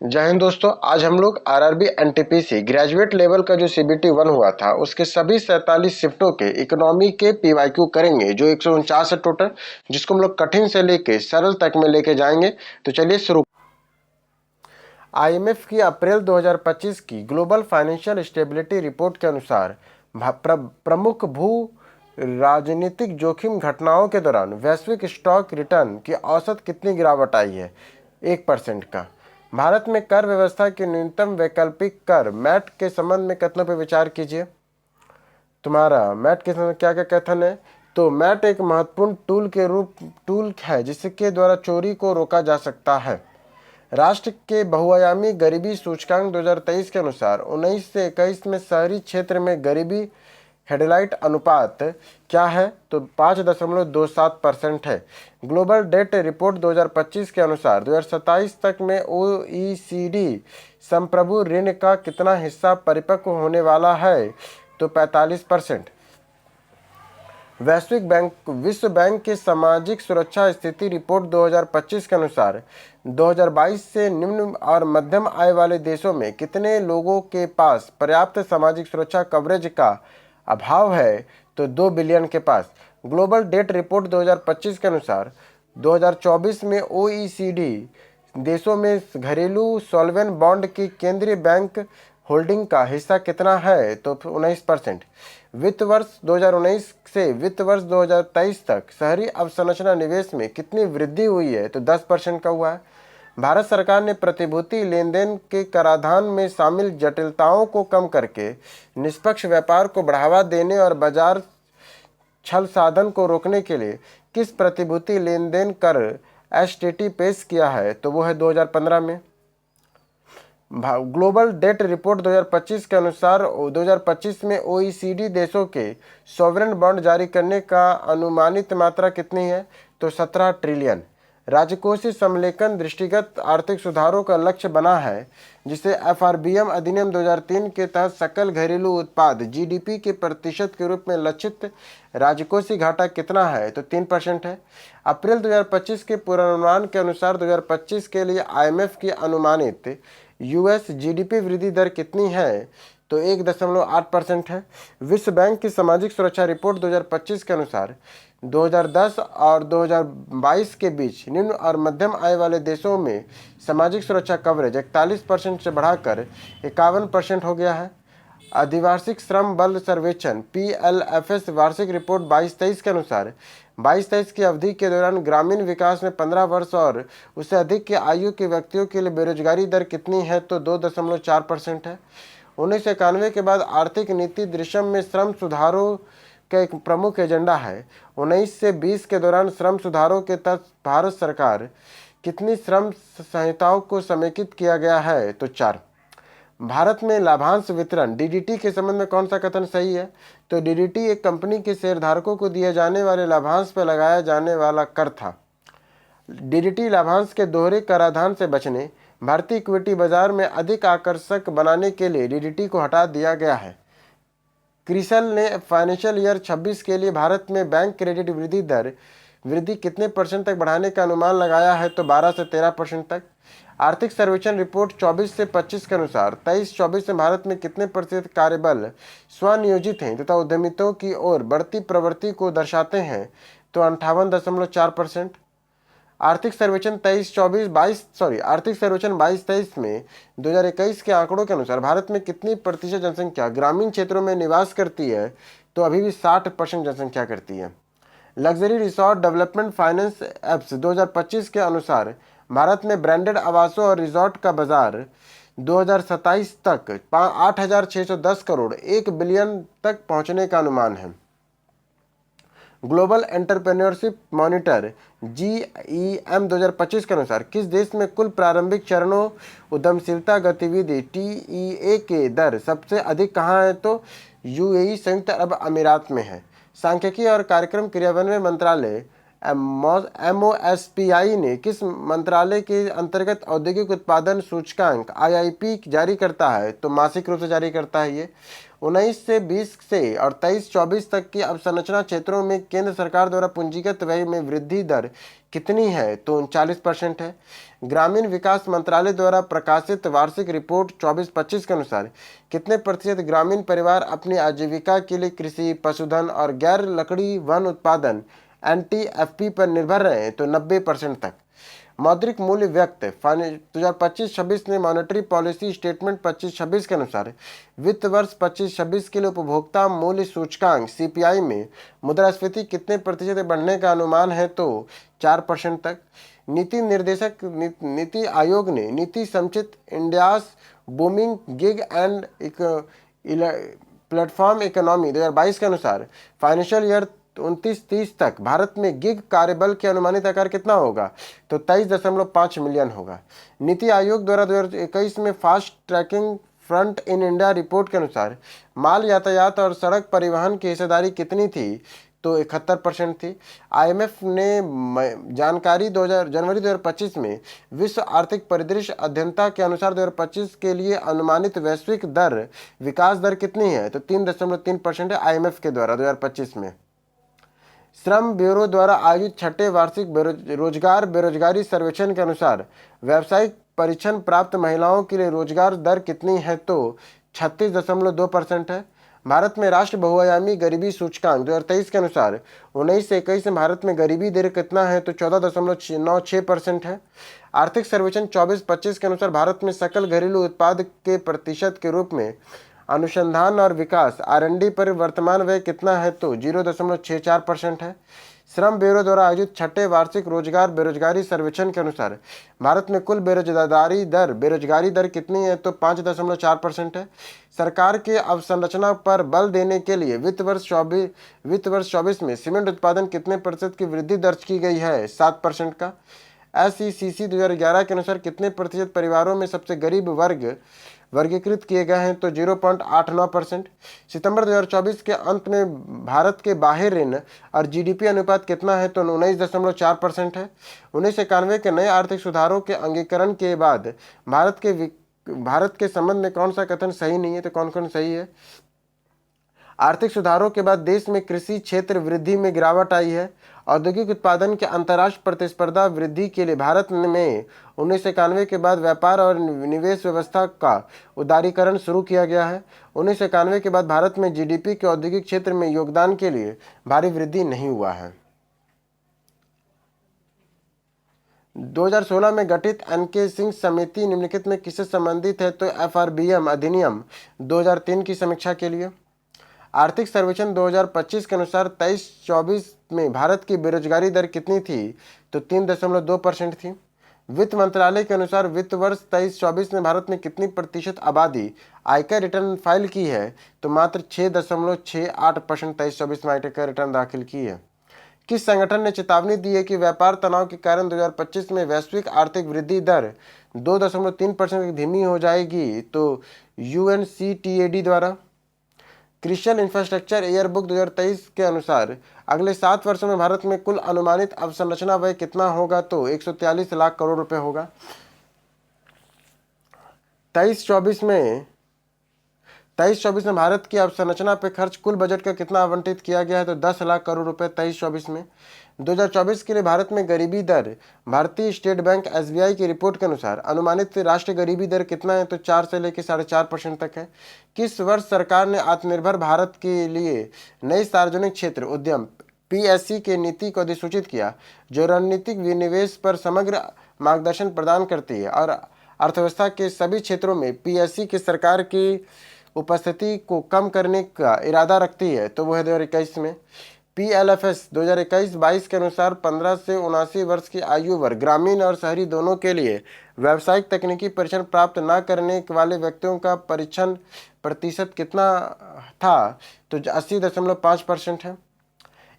जय हिंद दोस्तों। आज हम लोग आरआरबी एनटीपीसी ग्रेजुएट लेवल का जो सीबीटी 1 हुआ था उसके सभी 47 शिफ्टों के इकोनॉमी के पीवाईक्यू करेंगे, जो 149 है टोटल, जिसको हम लोग कठिन से लेके सरल तक में लेके जाएंगे। तो चलिए शुरू। आईएमएफ की अप्रैल 2025 की ग्लोबल फाइनेंशियल स्टेबिलिटी रिपोर्ट के अनुसार प्रमुख भू राजनीतिक जोखिम घटनाओं के दौरान वैश्विक स्टॉक रिटर्न की औसत कितनी गिरावट आई है? 1% का। भारत में कर व्यवस्था के न्यूनतम वैकल्पिक कर मैट के संबंध में कथनों पर विचार कीजिए। तुम्हारा मैट के संबंध क्या क्या कथन है? तो मैट एक महत्वपूर्ण टूल है जिसके द्वारा चोरी को रोका जा सकता है। राष्ट्र के बहुआयामी गरीबी सूचकांक 2023 के अनुसार 19 से 21 में शहरी क्षेत्र में गरीबी हेडलाइट अनुपात क्या है? तो 5.27% है। ग्लोबल डेट रिपोर्ट 2025 के अनुसार 2027 तक में ओईसीडी संप्रभु ऋण का कितना हिस्सा परिपक्व होने वाला है? तो 45%। विश्व बैंक की सामाजिक सुरक्षा स्थिति रिपोर्ट 2025 के अनुसार 2022 से निम्न और मध्यम आय वाले देशों में कितने लोगों के पास पर्याप्त सामाजिक सुरक्षा कवरेज का अभाव है? तो 2 बिलियन के पास। ग्लोबल डेट रिपोर्ट 2025 के अनुसार 2024 में ओईसीडी देशों में घरेलू सॉल्वेंट बॉन्ड की केंद्रीय बैंक होल्डिंग का हिस्सा कितना है? तो 19%। वित्त वर्ष 2019 से वित्त वर्ष 2023 तक शहरी अवसंरचना निवेश में कितनी वृद्धि हुई है? तो 10% का हुआ है। भारत सरकार ने प्रतिभूति लेन देन के कराधान में शामिल जटिलताओं को कम करके निष्पक्ष व्यापार को बढ़ावा देने और बाजार छल साधन को रोकने के लिए किस प्रतिभूति लेन देन कर एसटीटी पेश किया है? तो वो है 2015 में। ग्लोबल डेट रिपोर्ट 2025 के अनुसार 2025 में ओईसीडी देशों के सॉवरेन बॉन्ड जारी करने का अनुमानित मात्रा कितनी है? तो 17 ट्रिलियन। राजकोषीय समलेखन दृष्टिगत आर्थिक सुधारों का लक्ष्य बना है, जिसे एफआरबीएम अधिनियम 2003 के तहत सकल घरेलू उत्पाद जीडीपी के प्रतिशत के रूप में लक्षित राजकोषीय घाटा कितना है? तो 3% है। अप्रैल 2025 के पूर्वानुमान के अनुसार 2025 के लिए आईएमएफ की अनुमानित यूएस जीडीपी वृद्धि दर कितनी है? तो 1.8% है। विश्व बैंक की सामाजिक सुरक्षा रिपोर्ट 2025 के अनुसार 2010 और 2022 के बीच निम्न और मध्यम आय वाले देशों में सामाजिक सुरक्षा कवरेज 41% से बढ़ाकर 51% हो गया है। अधिवार्षिक श्रम बल सर्वेक्षण पीएलएफएस वार्षिक रिपोर्ट 22-23 के अनुसार 22-23 की अवधि के दौरान ग्रामीण विकास में 15 वर्ष और उससे अधिक की आयु के व्यक्तियों के लिए बेरोजगारी दर कितनी है? तो 2.4% है। 1991 के बाद आर्थिक नीति दृश्यम में श्रम सुधारों का एक प्रमुख एजेंडा है। 19 से 20 के दौरान श्रम सुधारों के तहत भारत सरकार कितनी श्रम संहिताओं को समेकित किया गया है? तो 4। भारत में लाभांश वितरण डीडीटी के संबंध में कौन सा कथन सही है? तो डीडीटी एक कंपनी के शेयरधारकों को दिए जाने वाले लाभांश पर लगाया जाने वाला कर था। डीडीटी लाभांश के दोहरे कराधान से बचने, भारतीय इक्विटी बाजार में अधिक आकर्षक बनाने के लिए डीडीटी को हटा दिया गया है। क्रिसल ने फाइनेंशियल ईयर 26 के लिए भारत में बैंक क्रेडिट वृद्धि कितने % तक बढ़ाने का अनुमान लगाया है? तो 12 से 13% तक। आर्थिक सर्वेक्षण रिपोर्ट 24 से 25 के अनुसार 23-24 में भारत में कितने % कार्यबल स्वनियोजित हैं तथा उद्यमियों की ओर बढ़ती प्रवृत्ति को दर्शाते हैं? तो 58.4%। आर्थिक सर्वेक्षण 22-23 में 2021 के आंकड़ों के अनुसार भारत में कितनी प्रतिशत जनसंख्या ग्रामीण क्षेत्रों में निवास करती है? तो अभी भी 60% जनसंख्या करती है। Luxury resort development finance apps 2025 के अनुसार भारत में ब्रांडेड आवासों और रिसोर्ट का बाजार 2027 तक 8,610 करोड़ 1 बिलियन तक पहुंचने का अनुमान है। ग्लोबल एंटरप्रेन्योरशिप मॉनिटर GEM 2025 के अनुसार किस देश में कुल प्रारंभिक चरणों उद्यमशीलता गतिविधि TEA के दर सबसे अधिक कहाँ है? तो यूएई संयुक्त अरब अमीरात में है। सांख्यिकी और कार्यक्रम क्रियान्वयन मंत्रालय MOSPI ने किस मंत्रालय के अंतर्गत औद्योगिक उत्पादन सूचकांक IIP जारी करता है? तो मासिक रूप से जारी करता है। ये 19 से 20 से और 23-24 तक की अवसंरचना क्षेत्रों में केंद्र सरकार द्वारा पूंजीगत व्यय में वृद्धि दर कितनी है? तो 39% है। ग्रामीण विकास मंत्रालय द्वारा प्रकाशित वार्षिक रिपोर्ट 24-25 के अनुसार कितने प्रतिशत ग्रामीण परिवार अपनी आजीविका के लिए कृषि, पशुधन और गैर लकड़ी वन उत्पादन NTFP पर निर्भर रहे हैं? तो 90% तक। मौद्रिक मूल्य व्यक्त 2025-26 में मॉनेटरी पॉलिसी स्टेटमेंट 25-26 के अनुसार वित्त वर्ष 25-26 के लिए उपभोक्ता मूल्य सूचकांक CPI में मुद्रास्फीति कितने प्रतिशत बढ़ने का अनुमान है? तो 4% तक। नीति निर्देशक नीति आयोग ने नीति समुचित India's booming gig and platform economy 2022 के अनुसार फाइनेंशियल ईयर 29-30 तक भारत में गिग कार्यबल के अनुमानित आकार कितना होगा? तो 23.5 मिलियन होगा। नीति आयोग द्वारा 2021 में fast tracking front in India report के अनुसार माल यातायात और सड़क परिवहन की हिस्सेदारी कितनी थी? तो 71% थी। IMF ने जानकारी जनवरी 2025 में विश्व आर्थिक परिदृश्य अध्ययनता के अनुसार 2025 के लिए अनुमानित वैश्विक दर विकास दर कितनी है? तो 3.3% है IMF के द्वारा 2025 में। श्रम ब्यूरो द्वारा आयोजित छठे वार्षिक रोजगार बेरोजगारी सर्वेक्षण के अनुसार व्यावसायिक परीक्षण प्राप्त महिलाओं के लिए रोजगार दर कितनी है? तो 36.2% है। भारत में राष्ट्र बहुआयामी गरीबी सूचकांक 2023 के अनुसार 19 से 21 में भारत में गरीबी दर कितना है? तो 14.96% है। आर्थिक सर्वेक्षण 24-25 के अनुसार भारत में सकल घरेलू उत्पाद के प्रतिशत के रूप में अनुसंधान और विकास R&D पर वर्तमान व्यय कितना है? तो 0.64% है। श्रम ब्यूरो द्वारा आयोजित छठे वार्षिक रोजगार बेरोजगारी सर्वेक्षण के अनुसार भारत में कुल बेरोजगारी दर कितनी है? तो 5.4% है। सरकार के अवसंरचना पर बल देने के लिए वित्त वर्ष 24 में सीमेंट उत्पादन कितने प्रतिशत की वृद्धि दर्ज की गई है? 7% का। SECC 2011 के अनुसार कितने प्रतिशत परिवारों में सबसे गरीब वर्गीकृत किए गए हैं? तो 0.89%। सितंबर 2024 के अंत में भारत के बाह्य ऋण और GDP अनुपात कितना है? तो 19.4% है। 1991 के नए आर्थिक सुधारों के अंगीकरण के बाद भारत के संबंध में कौन सा कथन सही नहीं है? तो कौन कौन सही है? आर्थिक सुधारों के बाद देश में कृषि क्षेत्र वृद्धि में गिरावट आई है। औद्योगिक उत्पादन के अंतर्राष्ट्रीय प्रतिस्पर्धा वृद्धि के लिए भारत में 1991 के बाद व्यापार और निवेश व्यवस्था का उदारीकरण शुरू किया गया है। 1991 के बाद भारत में GDP के औद्योगिक क्षेत्र में योगदान के लिए भारी वृद्धि नहीं हुआ है। 2016 में गठित NK सिंह समिति निम्नलिखित में किससे संबंधित है? तो FRBM अधिनियम 2003 की समीक्षा के लिए। आर्थिक सर्वेक्षण 2025 के अनुसार 23-24 में भारत की बेरोजगारी दर कितनी थी? तो 3.2% थी। वित्त मंत्रालय के अनुसार वित्त वर्ष 23-24 में भारत में कितनी प्रतिशत आबादी आयकर रिटर्न फाइल की है? तो मात्र 6.68% 23-24 में आयकर रिटर्न दाखिल की है। किस संगठन ने चेतावनी दी है कि व्यापार तनाव के कारण 2025 में वैश्विक आर्थिक वृद्धि दर 2.3% की धीमी हो जाएगी? तो UNCTAD द्वारा। क्रिशियल इंफ्रास्ट्रक्चर ईयरबुक 2023 के अनुसार अगले 7 वर्षों में भारत में कुल अनुमानित अवसंरचना व्यय कितना होगा? तो 143 लाख करोड़ रुपए होगा। 23-24 में भारत की अवसंरचना पे खर्च कुल बजट का कितना आवंटित किया गया है? तो 10 लाख करोड़ रुपए 23-24 में। 2024 के लिए भारत में गरीबी दर भारतीय स्टेट बैंक SBI की रिपोर्ट के अनुसार अनुमानित राष्ट्रीय गरीबी दर कितना है? तो 4 से लेकर 4.5% तक है। किस वर्ष सरकार ने आत्मनिर्भर भारत के लिए नई सार्वजनिक क्षेत्र उद्यम PSC के नीति को अधिसूचित किया, जो रणनीतिक विनिवेश पर समग्र मार्गदर्शन प्रदान करती है और अर्थव्यवस्था के सभी क्षेत्रों में PSC की सरकार की उपस्थिति को कम करने का इरादा रखती है? तो वो है 2021 में। PLFS 2021-22 के अनुसार 15 से 79 वर्ष की आयु वर्ग ग्रामीण और शहरी दोनों के लिए व्यावसायिक तकनीकी परीक्षण प्राप्त न करने वाले व्यक्तियों का परीक्षण प्रतिशत कितना था? तो 80.5% है।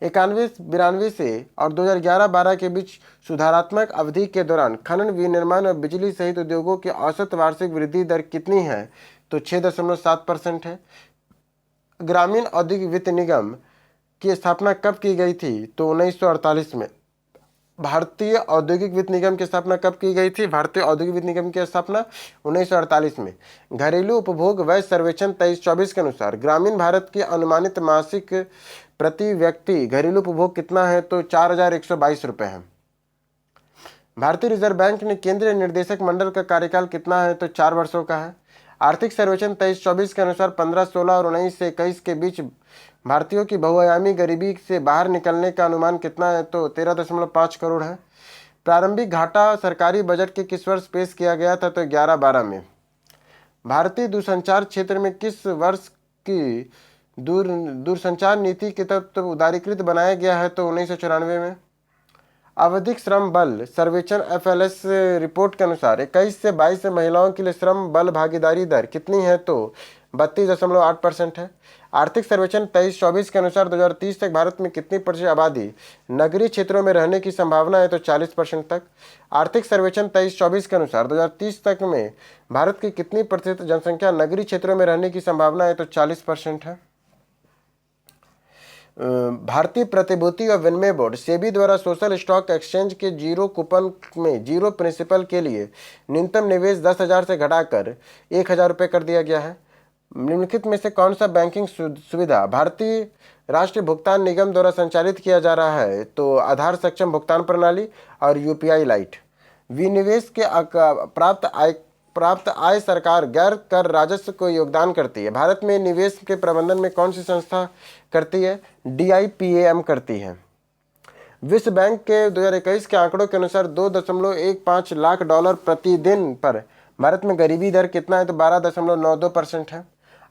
91-92 से और 2011-12 के बीच सुधारात्मक अवधि के दौरान खनन, विनिर्माण और बिजली सहित उद्योगों की औसत वार्षिक वृद्धि दर कितनी है? तो 6.7% है। ग्रामीण औद्योगिक वित्त निगम की स्थापना कब की गई थी? तो 1948 में। भारतीय औद्योगिक वित्त निगम की स्थापना कब की गई थी? भारतीय औद्योगिक वित्त निगम की स्थापना 1948 में। घरेलू उपभोग व्यय सर्वेक्षण 23-24 के अनुसार ग्रामीण भारत की अनुमानित मासिक प्रति व्यक्ति घरेलू उपभोग कितना है? तो 4122 रुपये है। भारतीय रिजर्व बैंक ने केंद्रीय निर्देशक मंडल का कार्यकाल कितना है? तो 4 वर्षों का है। आर्थिक सर्वेक्षण 23-24 के अनुसार 15-16 और 19 से 21 के बीच भारतीयों की बहुआयामी गरीबी से बाहर निकलने का अनुमान कितना है? तो 13.5 करोड़ है। प्रारंभिक घाटा सरकारी बजट के किस वर्ष पेश किया गया था? तो 11-12 में। भारतीय दूरसंचार क्षेत्र में किस वर्ष की दूरसंचार नीति के तहत उदारीकृत बनाया गया है? तो 1994 में। आवधिक श्रम बल सर्वेक्षण FLS रिपोर्ट के अनुसार 21 से 22 महिलाओं के लिए श्रम बल भागीदारी दर कितनी है? तो 32.8% है। आर्थिक सर्वेक्षण 23-24 के अनुसार 2030 तक भारत में कितनी प्रतिशत आबादी नगरीय क्षेत्रों में रहने की संभावना है? तो 40% तक। आर्थिक सर्वेक्षण 23-24 के अनुसार 2030 तक में भारत की कितनी प्रतिशत जनसंख्या नगरीय क्षेत्रों में रहने की संभावना है? तो 40% है। भारतीय प्रतिभूति और विनिमय बोर्ड सेबी द्वारा सोशल स्टॉक एक्सचेंज के जीरो कूपन में जीरो प्रिंसिपल के लिए न्यूनतम निवेश 10,000 से घटाकर 1,000 रुपये कर दिया गया है। निम्नलिखित में से कौन सा बैंकिंग सुविधा भारतीय राष्ट्रीय भुगतान निगम द्वारा संचालित किया जा रहा है? तो आधार सक्षम भुगतान प्रणाली और UPI लाइट। विनिवेश के प्राप्त आय सरकार गैर कर राजस्व को योगदान करती है। भारत में निवेश के प्रबंधन में कौन सी संस्था करती है? DIPAM करती है। विश्व बैंक के 2021 के आंकड़ों के अनुसार 2.15 लाख डॉलर प्रतिदिन पर भारत में गरीबी दर कितना है? तो 12.92% है।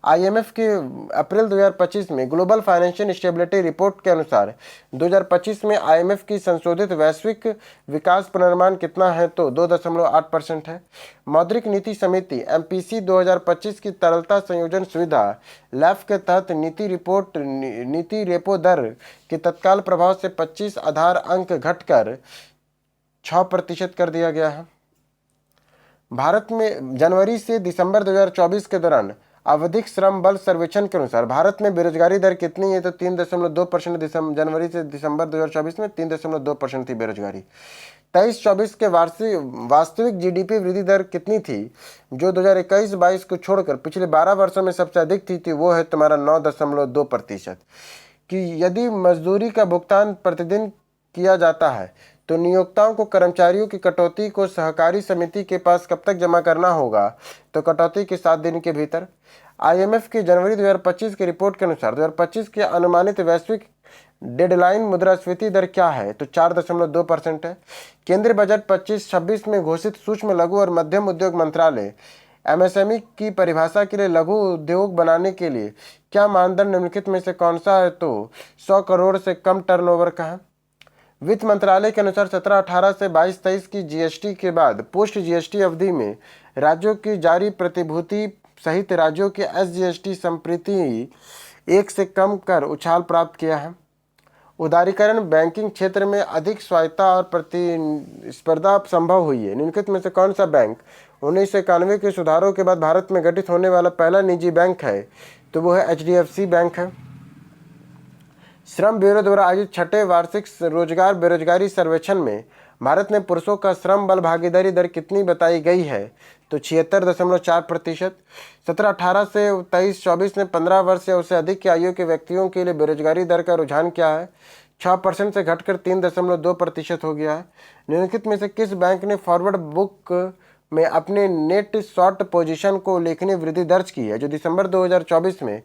IMF के अप्रैल 2025 में ग्लोबल फाइनेंशियल स्टेबिलिटी रिपोर्ट के अनुसार 2025 में IMF की संशोधित वैश्विक विकास पुनर्निर्माण कितना है? तो 2.8% है। मौद्रिक नीति समिति MPC 2025 की तरलता संयोजन सुविधा LAF के तहत नीति रेपो दर के तत्काल प्रभाव से 25 आधार अंक घटकर 6% कर दिया गया है। भारत में जनवरी से दिसंबर 2024 के दौरान आवधिक श्रम बल सर्वेक्षण के अनुसार भारत में बेरोजगारी दर कितनी है? तो 3.2%। जनवरी से दिसंबर 2024 में 3.2% थी बेरोजगारी। 23-24 के वास्तविक GDP वृद्धि दर कितनी थी? जो 2021-22 को छोड़कर पिछले 12 वर्षों में सबसे अधिक थी वो है तुम्हारा 9.2%। कि यदि मजदूरी का भुगतान प्रतिदिन किया जाता है तो नियोक्ताओं को कर्मचारियों की कटौती को सहकारी समिति के पास कब तक जमा करना होगा? तो कटौती के 7 दिन के भीतर। IMF की जनवरी 2025 की रिपोर्ट के अनुसार 2025 की अनुमानित वैश्विक डेडलाइन मुद्रास्फीति दर क्या है? तो 4.2% है। केंद्रीय बजट 25-26 में घोषित सूक्ष्म लघु और मध्यम उद्योग मंत्रालय MSME की परिभाषा के लिए लघु उद्योग बनाने के लिए क्या मानदंड निम्नलिखित में से कौन सा है? तो 100 करोड़ से कम टर्नओवर का है। वित्त मंत्रालय के अनुसार 17-18 से 22-23 की GST के बाद पोस्ट GST अवधि में राज्यों की जारी प्रतिभूति सहित राज्यों के SGST संप्रति 1 से कम कर उछाल प्राप्त किया है। उदारीकरण बैंकिंग क्षेत्र में अधिक स्वायत्तता और प्रतिस्पर्धा संभव हुई है। निम्नलिखित में से कौन सा बैंक 1991 के सुधारों के बाद भारत में गठित होने वाला पहला निजी बैंक है? तो वो है HDFC बैंक है। श्रम ब्यूरो द्वारा आयोजित 6ठे वार्षिक रोजगार बेरोजगारी सर्वेक्षण में भारत में पुरुषों का श्रम बल भागीदारी दर कितनी बताई गई है? तो 76.4%। 17-18 से 23-24 में 15 वर्ष या उससे अधिक की आयु के व्यक्तियों के लिए बेरोजगारी दर का रुझान क्या है? 6% से घटकर 3.2% हो गया है। निम्नलिखित में से किस बैंक ने फॉरवर्ड बुक में अपने नेट शॉर्ट पोजीशन को उल्लेखनीय वृद्धि दर्ज की है, जो दिसंबर 2024 में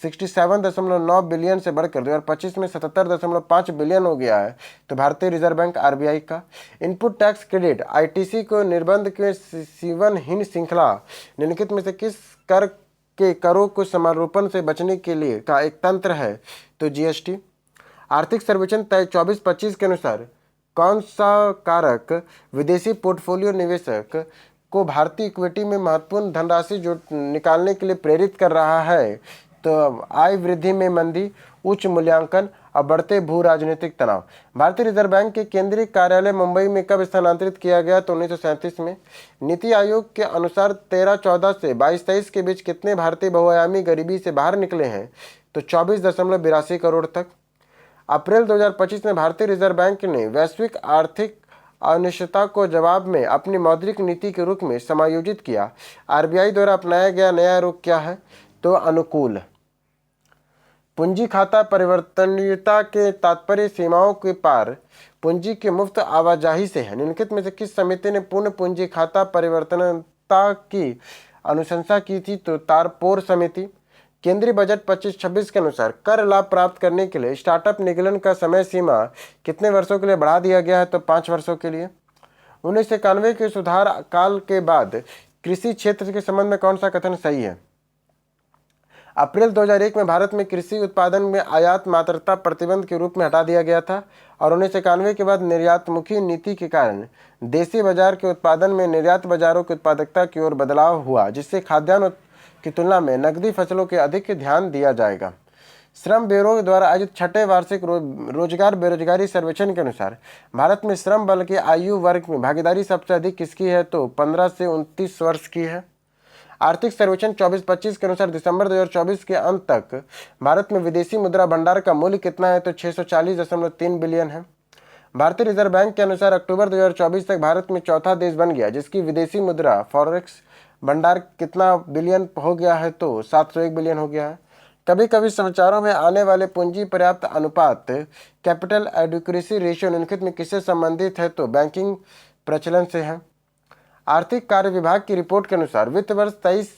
67.9 बिलियन से बढ़कर 2025 में 77.5 बिलियन हो गया है? तो भारतीय रिजर्व बैंक RBI का। इनपुट टैक्स क्रेडिट ITC को निर्बंध के सीवनहीन श्रृंखला निम्नलिखित में से किस कर के करों को समारोपण से बचने के लिए का एक तंत्र है? तो GST। आर्थिक सर्वेक्षण 24-25 के अनुसार कौन सा कारक विदेशी पोर्टफोलियो निवेशक को भारतीय इक्विटी में महत्वपूर्ण धनराशि निकालने के लिए प्रेरित कर रहा है? तो आय वृद्धि में मंदी, उच्च मूल्यांकन और बढ़ते भू राजनीतिक तनाव। भारतीय रिजर्व बैंक के केंद्रीय कार्यालय मुंबई में कब स्थानांतरित किया गया? तो 1937 में। नीति आयोग के अनुसार 13-14 से 22-23 के बीच कितने भारतीय बहुआयामी गरीबी से बाहर निकले हैं? तो 24.82 करोड़ तक। अप्रैल 2025 में भारतीय रिजर्व बैंक ने वैश्विक आर्थिक अनिश्चितता को जवाब में अपनी मौद्रिक नीति के रूप में समायोजित किया। आरबीआई द्वारा अपनाया गया नया रुख क्या है? तो अनुकूल पूंजी खाता परिवर्तनीयता के तात्पर्य सीमाओं के पार पूंजी की मुफ्त आवाजाही से है। निम्नलिखित में से किस समिति ने पूर्ण पूंजी खाता परिवर्तनीयता की अनुशंसा की थी? तो तारपोर समिति। केंद्रीय बजट 25-26 के अनुसार कर लाभ प्राप्त करने के लिए स्टार्टअप निगलन का समय सीमा कितने वर्षों के लिए बढ़ा दिया गया है? तो 5 वर्षों के लिए। 1991 के सुधार काल के बाद कृषि क्षेत्र के संबंध में कौन सा कथन सही है? अप्रैल 2001 में भारत में कृषि उत्पादन में आयात मात्रता प्रतिबंध के रूप में हटा दिया गया था और 1991 के बाद निर्यातमुखी नीति के कारण देसी बाजार के उत्पादन में निर्यात बाजारों की उत्पादकता की ओर बदलाव हुआ, जिससे खाद्यान्न की तुलना में नकदी फसलों के अधिक ध्यान दिया जाएगा। श्रम ब्यूरो द्वारा आयोजित छठे वार्षिक रोजगार बेरोजगारी सर्वेक्षण के अनुसार भारत में श्रम बल के आयु वर्ग में भागीदारी सबसे अधिक किसकी है? तो 15 से 29 वर्ष की है। आर्थिक सर्वेक्षण 24-25 के अनुसार दिसंबर 2024 के अंत तक भारत में विदेशी मुद्रा भंडार का मूल्य कितना है? तो 640.3 बिलियन है। भारतीय रिजर्व बैंक के अनुसार अक्टूबर 2024 तक भारत में चौथा देश बन गया जिसकी विदेशी मुद्रा फॉरेक्स भंडार कितना बिलियन हो गया है? तो 701 बिलियन हो गया है। कभी कभी समाचारों में आने वाले पूंजी पर्याप्त अनुपात कैपिटल एडिक्वेसी रेशियो निम्नलिखित में किससे संबंधित है? तो बैंकिंग प्रचलन से है। आर्थिक कार्य विभाग की रिपोर्ट के अनुसार वित्त वर्ष 23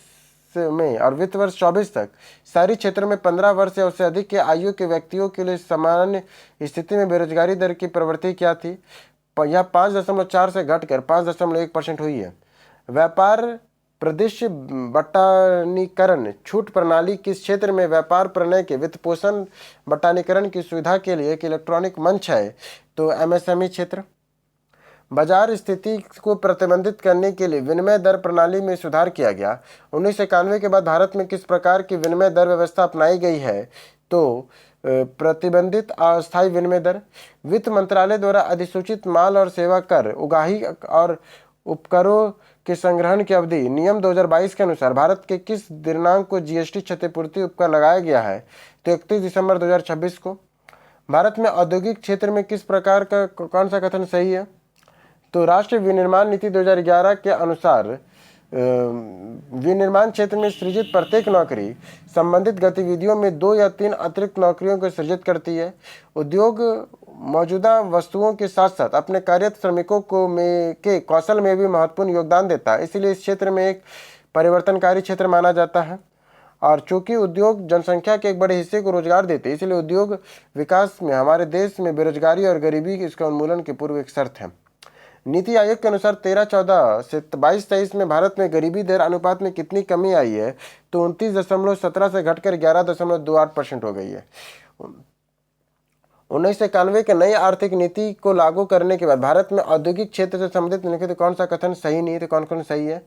में और वित्त वर्ष 24 तक शहरी क्षेत्रों में 15 वर्ष या उससे अधिक के आयु के व्यक्तियों के लिए सामान्य स्थिति में बेरोजगारी दर की प्रवृत्ति क्या थी? यह 5.4 से घटकर 5.1% हुई है। व्यापार प्रदेश बटानीकरण छूट प्रणाली किस क्षेत्र में व्यापार प्रणय के वित्तपोषण बटानीकरण की सुविधा के लिए एक इलेक्ट्रॉनिक मंच है? तो एमएसएमई क्षेत्र। बाजार स्थिति को प्रतिबंधित करने के लिए विनिमय दर प्रणाली में सुधार किया गया। 1991 के बाद भारत में किस प्रकार की विनिमय दर व्यवस्था अपनाई गई है? तो प्रतिबंधित अस्थायी विनिमय दर। वित्त मंत्रालय द्वारा अधिसूचित माल और सेवा कर, उगाही और उपकरों के संग्रहण की अवधि नियम 2022 के अनुसार भारत के किस दिनांक को जीएसटी क्षतिपूर्ति उपकर लगाया गया है? तो 31 दिसंबर 2026 को। भारत में औद्योगिक क्षेत्र में किस प्रकार का कौन सा कथन सही है? तो राष्ट्रीय विनिर्माण नीति 2011 के अनुसार विनिर्माण क्षेत्र में सृजित प्रत्येक नौकरी संबंधित गतिविधियों में 2 या 3 अतिरिक्त नौकरियों को सृजित करती है। उद्योग मौजूदा वस्तुओं के साथ साथ अपने कार्यरत श्रमिकों के कौशल में भी महत्वपूर्ण योगदान देता है, इसलिए इस क्षेत्र में एक परिवर्तनकारी क्षेत्र माना जाता है। और चूंकि उद्योग जनसंख्या के एक बड़े हिस्से को रोजगार देते हैं, इसलिए उद्योग विकास में हमारे देश में बेरोजगारी और गरीबी इसका उन्मूलन के पूर्व एक शर्त है। नीति आयोग के अनुसार 13-14 से 22-23 में भारत में गरीबी दर अनुपात में कितनी कमी आई है? तो 29.17 से घटकर 11.28% हो गई है। 1991 के नई आर्थिक नीति को लागू करने के बाद भारत में औद्योगिक क्षेत्र से संबंधित निम्नलिखित कौन सा कथन सही नहीं है? तो कौन कौन सही है?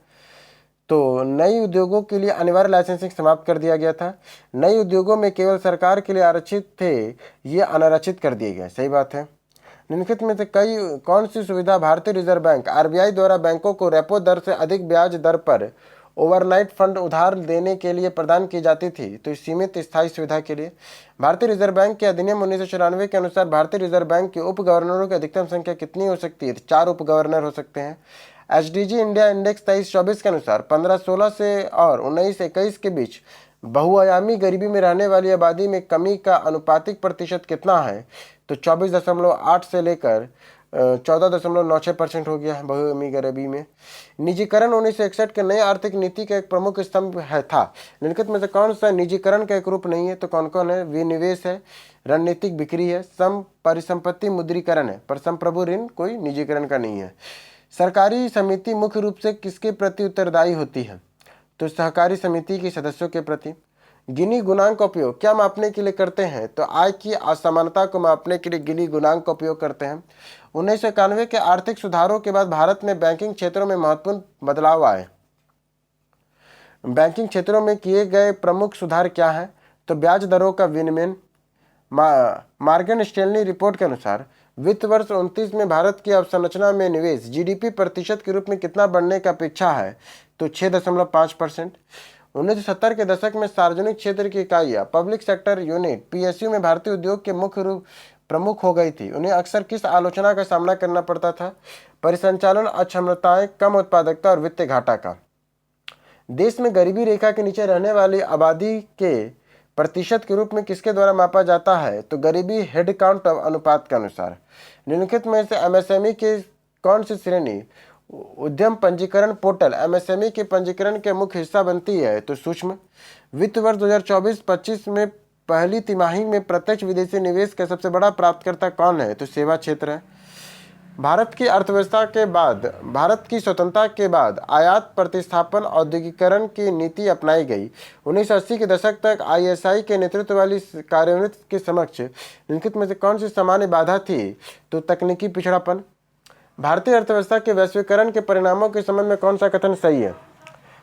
तो नई उद्योगों के लिए अनिवार्य लाइसेंसिंग समाप्त कर दिया गया था। नए उद्योगों में केवल सरकार के लिए आरक्षित थे, ये अनारक्षित कर दिए गए। सही बात है। निम्नलिखित में से कौन सी सुविधा भारतीय रिजर्व बैंक आरबीआई द्वारा बैंकों को रेपो दर से अधिक ब्याज दर पर ओवरनाइट फंड उधार देने के लिए प्रदान की जाती थी? तो सीमित स्थायी सुविधा के लिए। भारतीय रिजर्व बैंक के अधिनियम 1994 के अनुसार भारतीय रिजर्व बैंक के उप गवर्नरों की अधिकतम संख्या कितनी हो सकती है? 4 उप गवर्नर हो सकते हैं। एचडीजी इंडिया इंडेक्स 23-24 के अनुसार 15-16 से और 19-21 के बीच बहुआयामी गरीबी में रहने वाली आबादी में कमी का अनुपातिक प्रतिशत कितना है? तो 24.8 से लेकर 14.96% हो गया है बहुआयामी गरीबी में। निजीकरण 1961 के नए आर्थिक नीति का एक प्रमुख स्तंभ था। निम्नलिखित में से कौन सा निजीकरण का एक रूप नहीं है? तो कौन कौन है? विनिवेश है, रणनीतिक बिक्री है, परिसंपत्ति मुद्रीकरण है, पर संप्रभु ऋण कोई निजीकरण का नहीं है। सरकारी समिति मुख्य रूप से किसके प्रति उत्तरदायी होती है? तो सहकारी समिति के सदस्यों के प्रति। गिनी गुणांक का उपयोग क्या मापने के लिए करते हैं? तो आय की असमानता को मापने के लिए गिनी गुणांक का उपयोग करते हैं। 1991 के आर्थिक सुधारों के बाद भारत में बैंकिंग क्षेत्रों में महत्वपूर्ण बदलाव आए। बैंकिंग क्षेत्रों में किए गए प्रमुख सुधार क्या हैं? तो ब्याज दरों का विनियमन। मॉर्गन स्टैनली रिपोर्ट के अनुसार वित्त वर्ष 29 में भारत की अवसंरचना में निवेश जीडीपी प्रतिशत के रूप में कितना बढ़ने की अपेक्षा है? तो 6.5%। 1970 के दशक में सार्वजनिक क्षेत्र की इकाइयाँ पब्लिक सेक्टर यूनिट पीएसयू में भारतीय उद्योग के मुख्य रूप प्रमुख हो गई थी। उन्हें अक्सर किस आलोचना का सामना करना पड़ता था? परिसंचालन अक्षमताएं, कम उत्पादकता और वित्तीय घाटा का। देश में गरीबी रेखा के नीचे रहने वाली आबादी के प्रतिशत के रूप में किसके द्वारा मापा जाता है? तो गरीबी हेड काउंट अनुपात के अनुसार। निम्नलिखित में से एमएसएमई के कौन सी श्रेणी उद्यम पंजीकरण पोर्टल एमएसएमई के पंजीकरण के मुख्य हिस्सा बनती है? तो सूक्ष्म। वित्त वर्ष 2024-25 में पहली तिमाही में प्रत्यक्ष विदेशी निवेश का सबसे बड़ा प्राप्तकर्ता कौन है? तो सेवा क्षेत्र है। भारत की अर्थव्यवस्था के बाद भारत की स्वतंत्रता के बाद आयात प्रतिस्थापन औद्योगिकरण की नीति अपनाई गई। 1980 के दशक तक आईएसआई के नेतृत्व वाली कार्यान्वित के समक्ष निम्नलिखित में से कौन सी सामान्य बाधा थी? तो तकनीकी पिछड़ापन। भारतीय अर्थव्यवस्था के वैश्वीकरण के परिणामों के संबंध में कौन सा कथन सही है?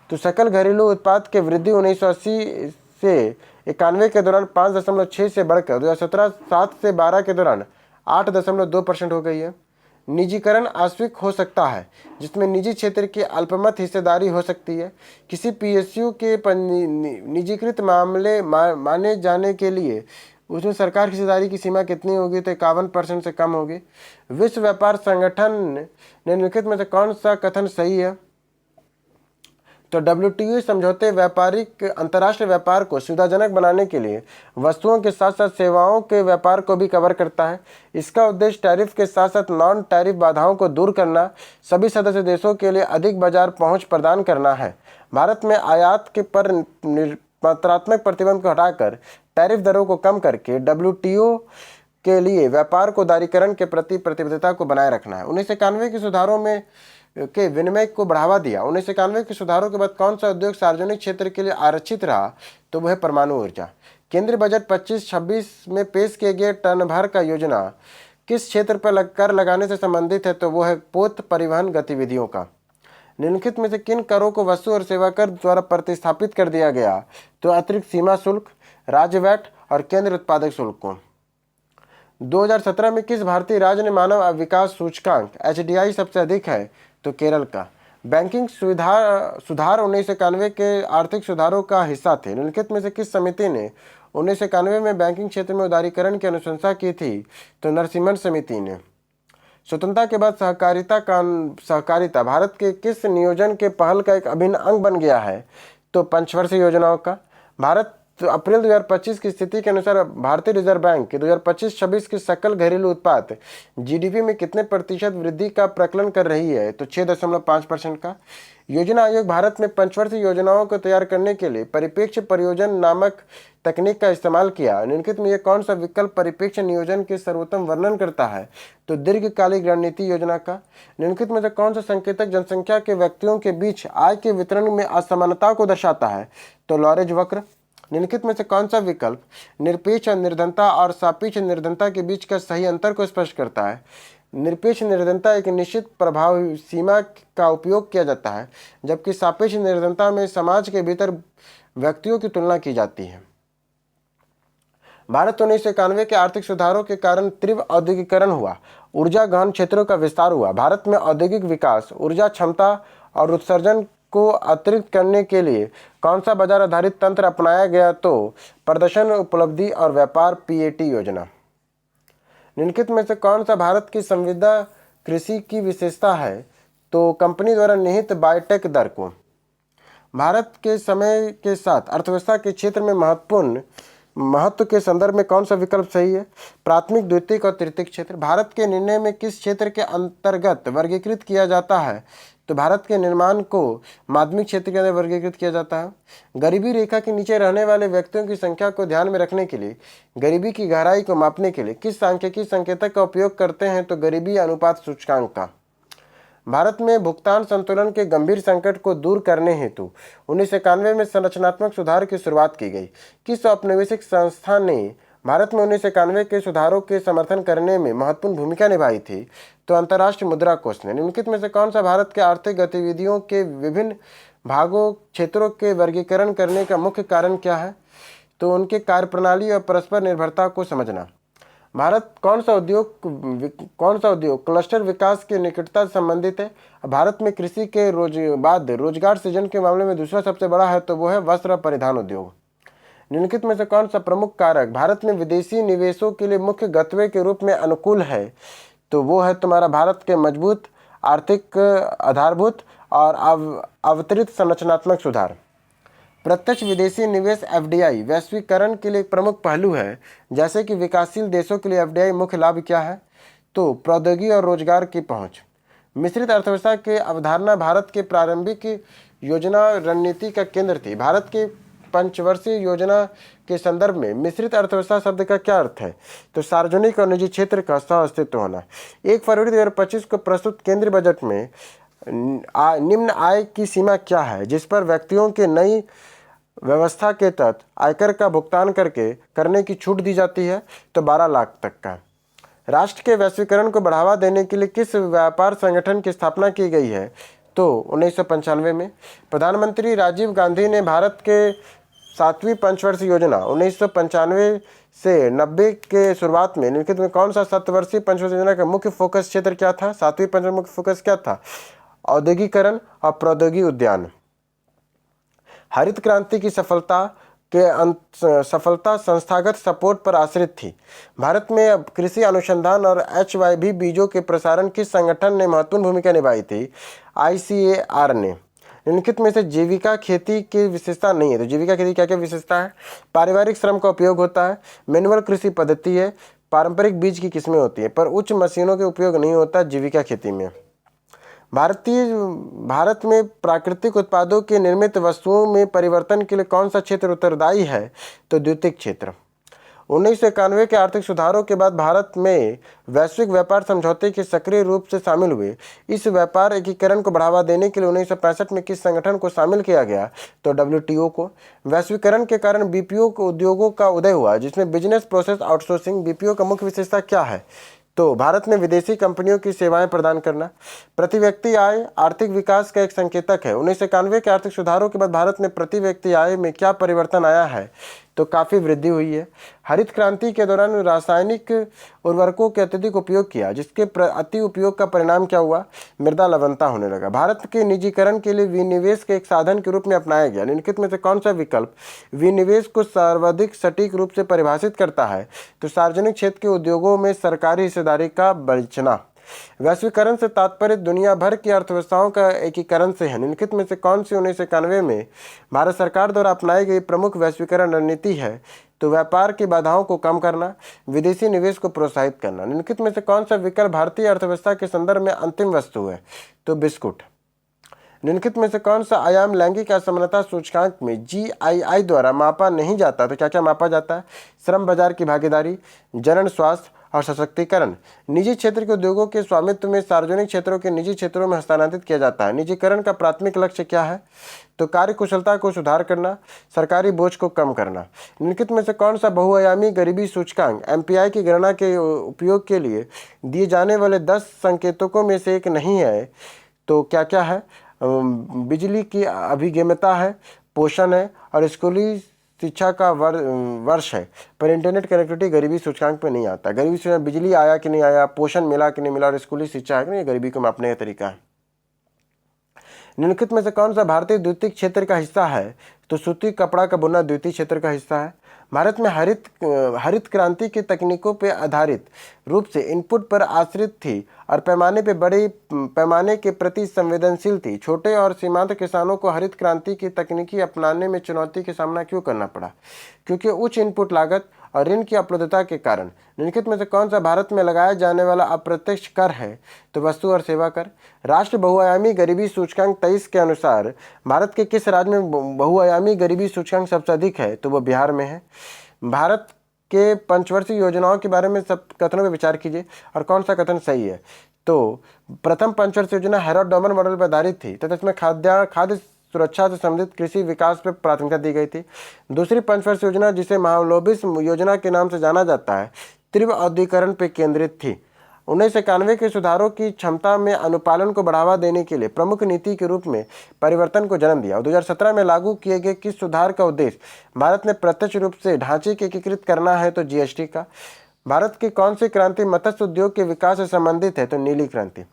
तो सकल घरेलू उत्पाद की वृद्धि 1980 से 91 के दौरान 5.6 से बढ़कर 2017 7 से 12 के दौरान 8.2% हो गई है। निजीकरण आश्विक हो सकता है, जिसमें निजी क्षेत्र की अल्पमत हिस्सेदारी हो सकती है। किसी पीएसयू के निजीकृत मामले माने जाने के लिए उसमें सरकार की हिस्सेदारी की सीमा कितनी होगी? तो 51% से कम होगी। विश्व व्यापार संगठन निम्नलिखित में से कौन सा कथन सही है? तो डब्ल्यूटीओ समझौते व्यापारिक अंतर्राष्ट्रीय व्यापार को सुविधाजनक बनाने के लिए वस्तुओं के साथ साथ सेवाओं के व्यापार को भी कवर करता है। इसका उद्देश्य टैरिफ के साथ साथ नॉन टैरिफ बाधाओं को दूर करना, सभी सदस्य देशों के लिए अधिक बाजार पहुंच प्रदान करना है। भारत में आयात के पर मात्रात्मक प्रतिबंध को हटाकर टैरिफ दरों को कम करके डब्ल्यूटीओ के लिए व्यापार को दारीकरण के प्रति प्रतिबद्धता को बनाए रखना है। 1991 के सुधारों में के विनिमय को बढ़ावा दिया। 1991 के सुधारों के बाद कौन सा उद्योग सार्वजनिक क्षेत्र के लिए आरक्षित रहा? तो वह परमाणु ऊर्जा। केंद्रीय बजट 25-26 में पेश किए गए टन भर का योजना किस क्षेत्र पर कर लगाने से संबंधित है? तो वो है पोत परिवहन गतिविधियों का। निम्नलिखित में से किन करों को वस्तु और सेवा कर द्वारा प्रतिस्थापित कर दिया गया? तो अतिरिक्त सीमा शुल्क, राज्य वैट और केंद्र उत्पादक शुल्क को। 2017 में किस भारतीय राज्य ने मानव विकास सूचकांक HDI सबसे अधिक है? तो केरल का। बैंकिंग सुधार 1991 के आर्थिक सुधारों का हिस्सा थे। निम्नलिखित में से किस समिति ने 1991 में बैंकिंग क्षेत्र में उदारीकरण की अनुशंसा की थी? तो नरसिम्हन समिति ने। स्वतंत्रता के बाद सहकारिता भारत के किस नियोजन के पहल का एक अभिन्न अंग बन गया है? तो पंचवर्षीय योजनाओं का। भारत अप्रैल 2025 की स्थिति के अनुसार भारतीय रिजर्व बैंक के 2025-26 के सकल घरेलू उत्पाद जीडीपी में कितने प्रतिशत वृद्धि का प्रकलन कर रही है? तो 6.5% का। योजना आयोग भारत में पंचवर्षीय योजनाओं को तैयार करने के लिए परिप्रेक्ष्य परियोजन नामक तकनीक का इस्तेमाल किया। निम्नलिखित में यह कौन सा विकल्प परिप्रेक्ष्य नियोजन के सर्वोत्तम वर्णन करता है? तो दीर्घकालिक रणनीति योजना का। निम्नलिखित में से कौन सा संकेतक जनसंख्या के व्यक्तियों के बीच आय के वितरण में असमानता को दर्शाता है? तो लॉरेंज वक्र। निम्नलिखित में से कौन सा विकल्प निरपेक्ष निर्धनता और सापेक्ष निर्धनता के बीच का सही अंतर को स्पष्ट करता है? निरपेक्ष निर्धनता एक निश्चित प्रभाव सीमा का उपयोग किया जाता है, जबकि सापेक्ष निर्धनता में समाज के भीतर व्यक्तियों की तुलना की जाती है। भारत 1991 के आर्थिक सुधारों के कारण तीव्र औद्योगिकरण हुआ, ऊर्जा गहन क्षेत्रों का विस्तार हुआ। भारत में औद्योगिक विकास, ऊर्जा क्षमता और उत्सर्जन को अतिरिक्त करने के लिए कौन सा बाजार आधारित तंत्र अपनाया गया? तो प्रदर्शन, उपलब्धि और व्यापार PAT योजना। निम्नलिखित में से कौन सा भारत की संविदा कृषि की विशेषता है? तो कंपनी द्वारा निहित बायोटेक दर को। भारत के समय के साथ अर्थव्यवस्था के क्षेत्र में महत्व के संदर्भ में कौन सा विकल्प सही है? प्राथमिक, द्वितीयक और तृतीयक क्षेत्र। भारत के निर्णय में किस क्षेत्र के अंतर्गत वर्गीकृत किया जाता है? तो भारत के निर्माण को माध्यमिक क्षेत्र के अंदर वर्गीकृत किया जाता है। गरीबी रेखा के नीचे रहने वाले व्यक्तियों की संख्या को ध्यान में रखने के लिए गरीबी की गहराई को मापने के लिए किस सांख्यिकी संकेतक का उपयोग करते हैं? तो गरीबी अनुपात सूचकांक का। भारत में भुगतान संतुलन के गंभीर संकट को दूर करने हेतु 1991 में संरचनात्मक सुधार की शुरुआत की गई। किस औपनिवेशिक संस्था ने भारत में 1991 के सुधारों के समर्थन करने में महत्वपूर्ण भूमिका निभाई थी? तो अंतर्राष्ट्रीय मुद्रा कोष ने। निम्नलिखित में से कौन सा भारत के आर्थिक गतिविधियों के विभिन्न भागों क्षेत्रों के वर्गीकरण करने का मुख्य कारण क्या है? तो उनके कार्यप्रणाली और परस्पर निर्भरता को समझना। भारत कौन सा उद्योग क्लस्टर विकास के निकटता से संबंधित है? भारत में कृषि के बाद रोजगार सृजन के मामले में दूसरा सबसे बड़ा है, तो वो है वस्त्र और परिधान उद्योग। निम्नलिखित में से कौन सा प्रमुख कारक भारत में विदेशी निवेशों के लिए मुख्य गंतव्य के रूप में अनुकूल है? तो वो है तुम्हारा भारत के मजबूत आर्थिक आधारभूत और अवतरित संरचनात्मक सुधार। प्रत्यक्ष विदेशी निवेश एफडीआई वैश्वीकरण के लिए एक प्रमुख पहलू है। जैसे कि विकासशील देशों के लिए एफडीआई मुख्य लाभ क्या है? तो प्रौद्योगिकी और रोजगार की पहुंच। मिश्रित अर्थव्यवस्था की अवधारणा भारत के प्रारंभिक योजना रणनीति का केंद्र थी। भारत के पंचवर्षीय योजना के संदर्भ में मिश्रित अर्थव्यवस्था शब्द का क्या अर्थ है? तो सार्वजनिक और निजी क्षेत्र का सह अस्तित्व होना। 1 फरवरी 2025 को प्रस्तुत केंद्रीय बजट में निम्न आय की सीमा क्या है जिस पर व्यक्तियों के नई व्यवस्था के तहत आयकर का भुगतान करने की छूट दी जाती है? तो 12 लाख तक का। राष्ट्र के वैश्वीकरण को बढ़ावा देने के लिए किस व्यापार संगठन की स्थापना की गई है? तो 1995 में। प्रधानमंत्री राजीव गांधी ने भारत के 7वीं पंचवर्षीय योजना 1995 से 90 के शुरुआत में निम्नलिखित में कौन सा 7 वर्षीय पंचवर्षीय योजना का मुख्य फोकस क्षेत्र क्या था? 7वीं पंचवर्षीय मुख्य फोकस क्या था? औद्योगिकरण और प्रौद्योगिकी उद्यान। हरित क्रांति की सफलता संस्थागत सपोर्ट पर आश्रित थी। भारत में अब कृषि अनुसंधान और HYV बीजों के प्रसारण किस संगठन ने महत्वपूर्ण भूमिका निभाई थी? ICAR ने। निम्नलिखित में से जीविका खेती की विशेषता नहीं है, तो जीविका खेती क्या क्या विशेषता है? पारिवारिक श्रम का उपयोग होता है, मैनुअल कृषि पद्धति है, पारंपरिक बीज की किस्में होती है, पर उच्च मशीनों के उपयोग नहीं होता जीविका खेती में। भारत में प्राकृतिक उत्पादों के निर्मित वस्तुओं में परिवर्तन के लिए कौन सा क्षेत्र उत्तरदायी है? तो द्वितीयक क्षेत्र। 1991 के आर्थिक सुधारों के बाद भारत में वैश्विक व्यापार समझौते के सक्रिय रूप से शामिल हुए। इस व्यापार एकीकरण को बढ़ावा देने के लिए 1965 में किस संगठन को शामिल किया गया? तो WTO को। वैश्वीकरण के कारण BPO उद्योगों का उदय हुआ जिसमें बिजनेस प्रोसेस आउटसोर्सिंग। BPO का मुख्य विशेषता क्या है? तो भारत में विदेशी कंपनियों की सेवाएं प्रदान करना। प्रति व्यक्ति आय आर्थिक विकास का एक संकेतक है। 1991 के आर्थिक सुधारों के बाद भारत में प्रति व्यक्ति आय में क्या परिवर्तन आया है? तो काफ़ी वृद्धि हुई है। हरित क्रांति के दौरान रासायनिक उर्वरकों के अत्यधिक उपयोग किया जिसके अति उपयोग का परिणाम क्या हुआ? मृदा लवणता होने लगा। भारत के निजीकरण के लिए विनिवेश के एक साधन के रूप में अपनाया गया। निम्नलिखित में से कौन सा विकल्प विनिवेश को सर्वाधिक सटीक रूप से परिभाषित करता है? तो सार्वजनिक क्षेत्र के उद्योगों में सरकारी हिस्सेदारी का बढ़ना। वैश्वीकरण से तात्पर्य दुनिया भर की अर्थव्यवस्थाओं का एकीकरण से है। निम्नलिखित में से कौन सी 1991 में भारत सरकार द्वारा अपनाई गई प्रमुख वैश्वीकरण रणनीति है? तो व्यापार की बाधाओं को कम करना, विदेशी निवेश को प्रोत्साहित करना। निम्नलिखित में से कौन सा विकल्प भारतीय अर्थव्यवस्था के संदर्भ में अंतिम वस्तु है? तो बिस्कुट। निम्नलिखित में से कौन सा आयाम लैंगिक असमानता सूचकांक में GII द्वारा मापा नहीं जाता? तो क्या क्या मापा जाता है? श्रम बाजार की भागीदारी, जनन स्वास्थ्य और सशक्तिकरण। निजी क्षेत्र के उद्योगों के स्वामित्व में सार्वजनिक क्षेत्रों के निजी क्षेत्रों में हस्तांतरित किया जाता है। निजीकरण का प्राथमिक लक्ष्य क्या है? तो कार्य कुशलता को सुधार करना, सरकारी बोझ को कम करना। निम्नलिखित में से कौन सा बहुआयामी गरीबी सूचकांक MPI की गणना के उपयोग के लिए दिए जाने वाले 10 संकेतकों में से एक नहीं है? तो क्या क्या है? बिजली की अभिगम्यता है, पोषण है और स्कूली शिक्षा का वर्ष है। पर इंटरनेट कनेक्टिविटी गरीबी सूचकांक में नहीं आता। गरीबी सूचकांक बिजली आया कि नहीं आया, पोषण मिला कि नहीं मिला और स्कूली शिक्षा है कि नहीं, गरीबी को मापने का तरीका है। निम्नलिखित में से कौन सा भारतीय द्वितीयक क्षेत्र का हिस्सा है? तो सूती कपड़ा का बुनना द्वितीयक क्षेत्र का हिस्सा है। भारत में हरित क्रांति की तकनीकों पर आधारित रूप से इनपुट पर आश्रित थी और बड़े पैमाने के प्रति संवेदनशील थी। छोटे और सीमांत किसानों को हरित क्रांति की तकनीकी अपनाने में चुनौती का सामना क्यों करना पड़ा? क्योंकि उच्च इनपुट लागत और ऋण की उपलब्धता के कारण। निम्नलिखित में से कौन सा भारत में लगाया जाने वाला अप्रत्यक्ष कर है? तो वस्तु और सेवा कर। राष्ट्रीय बहुआयामी गरीबी सूचकांक 23 के अनुसार भारत के किस राज्य में बहुआयामी गरीबी सूचकांक सबसे अधिक है? तो वो बिहार में है। भारत के पंचवर्षीय योजनाओं के बारे में सब कथनों पर विचार कीजिए और कौन सा कथन सही है। तो प्रथम पंचवर्षीय योजना हैरोल्ड-डोमन मॉडल पर आधारित थी तथा इसमें खाद्य सुरक्षा से संबंधित कृषि विकास पर प्राथमिकता दी गई थी। दूसरी पंचवर्षीय योजना जिसे महालनोबिस योजना के नाम से जाना जाता है, तीव्र औद्योगिकरण पर केंद्रित थी। 1991 के सुधारों की क्षमता में अनुपालन को बढ़ावा देने के लिए प्रमुख नीति के रूप में परिवर्तन को जन्म दिया। 2017 में लागू किए गए किस सुधार का उद्देश्य भारत में प्रत्यक्ष रूप से ढांचे के एकीकृत करना है? तो GST का। भारत की कौन सी क्रांति मत्स्य उद्योग के विकास से संबंधित है? तो नीली क्रांति।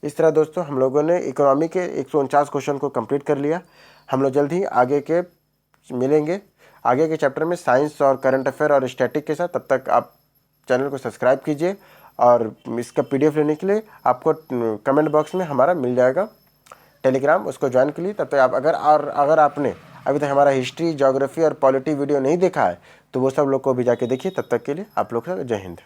इस तरह दोस्तों हम लोगों ने इकोनॉमी के 149 क्वेश्चन को कंप्लीट कर लिया। हम लोग जल्द ही आगे के मिलेंगे आगे के चैप्टर में साइंस और करंट अफेयर और स्टैटिक के साथ। तब तक आप चैनल को सब्सक्राइब कीजिए और इसका PDF लेने के लिए आपको कमेंट बॉक्स में हमारा मिल जाएगा टेलीग्राम, उसको ज्वाइन के लिए। तब तक आप अगर आपने अभी तक हमारा हिस्ट्री, ज्योग्राफी और पॉलिटी वीडियो नहीं देखा है तो वो सब लोग को भी जाके देखिए। तब तक के लिए आप लोग का जय हिंद।